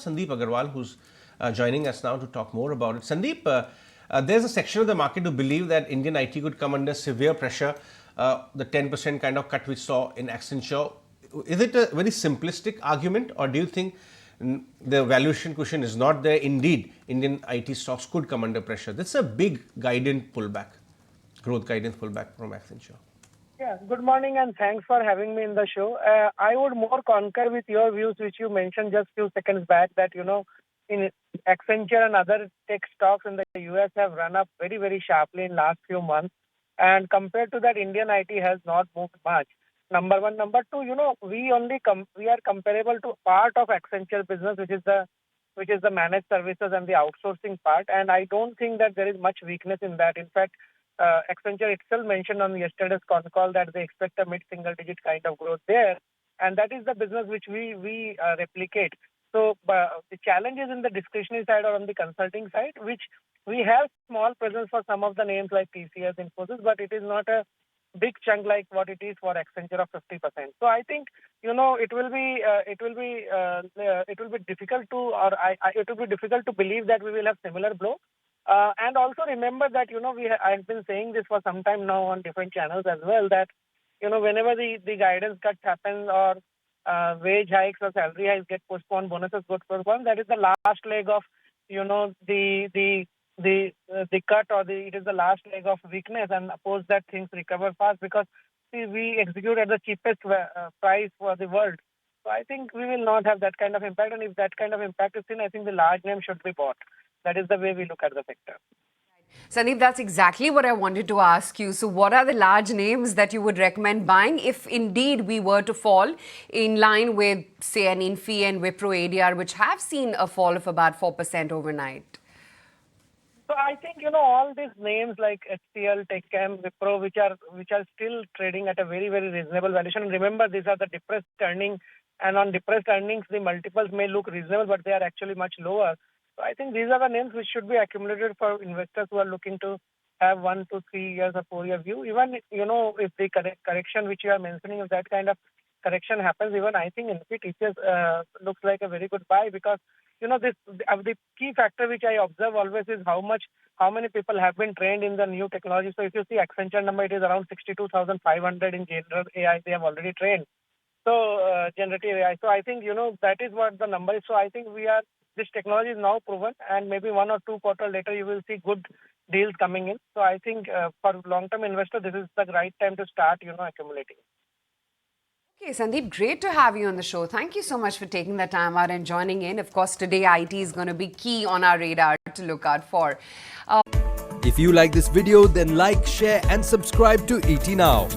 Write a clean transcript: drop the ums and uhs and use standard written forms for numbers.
Sandip Agarwal, who's joining us now to talk more about it. Sandeep, there's a section of the market who believe that Indian IT could come under severe pressure. The 10% kind of cut we saw in Accenture. Is it a very simplistic argument, or do you think the valuation cushion is not there? Indeed, Indian IT stocks could come under pressure. That's a big guidance pullback, growth guidance pullback from Accenture. Yeah, good morning and thanks for having me in the show. I would more concur with your views, which you mentioned just few seconds back, that, in Accenture and other tech stocks in the US have run up very, very sharply in last few months. And compared to that, Indian IT has not moved much. Number one. Number two, we are comparable to part of Accenture business, which is the managed services and the outsourcing part. And I don't think that there is much weakness in that. In fact, Accenture itself mentioned on yesterday's con call that they expect a mid-single digit kind of growth there. And that is the business which we replicate. So the challenge is in the discretionary side or on the consulting side, which we have small presence for some of the names like TCS, Infosys, but it is not a big chunk like what it is for Accenture of 50%. So I think it will be difficult to believe that we will have similar blow. And also remember that I've been saying this for some time now on different channels as well, that whenever the guidance cuts happen or wage hikes or salary hikes get postponed, bonuses get postponed, that is the last leg of the cut, or it is the last leg of weakness, and suppose that things recover fast, because we execute at the cheapest price for the world. So I think we will not have that kind of impact, and if that kind of impact is seen, I think the large name should be bought. That is the way we look at the sector. Sandip, that's exactly what I wanted to ask you. So what are the large names that you would recommend buying if indeed we were to fall in line with, say, an Infi and Wipro ADR, which have seen a fall of about 4% overnight? So I think, all these names like HCL, TechM, Wipro, which are still trading at a very, very reasonable valuation. And remember, these are the depressed earnings, and on depressed earnings, the multiples may look reasonable, but they are actually much lower. So I think these are the names which should be accumulated for investors who are looking to have 1 to 3 years or 4 year view. Even, if the correction which you are mentioning, if that kind of correction happens, even I think Infosys TCS looks like a very good buy, because the key factor which I observe always is how many people have been trained in the new technology. So if you see Accenture number, it is around 62,500 in general AI they have already trained. So generative AI. So I think that is what the number is. So I think this technology is now proven, and maybe 1 or 2 quarters later you will see good deals coming in. So I think for long-term investor, this is the right time to start accumulating. Okay, Sandip, great to have you on the show. Thank you so much for taking the time out and joining in. Of course, today IT is going to be key on our radar to look out for. If you like this video, then like, share and subscribe to ET Now.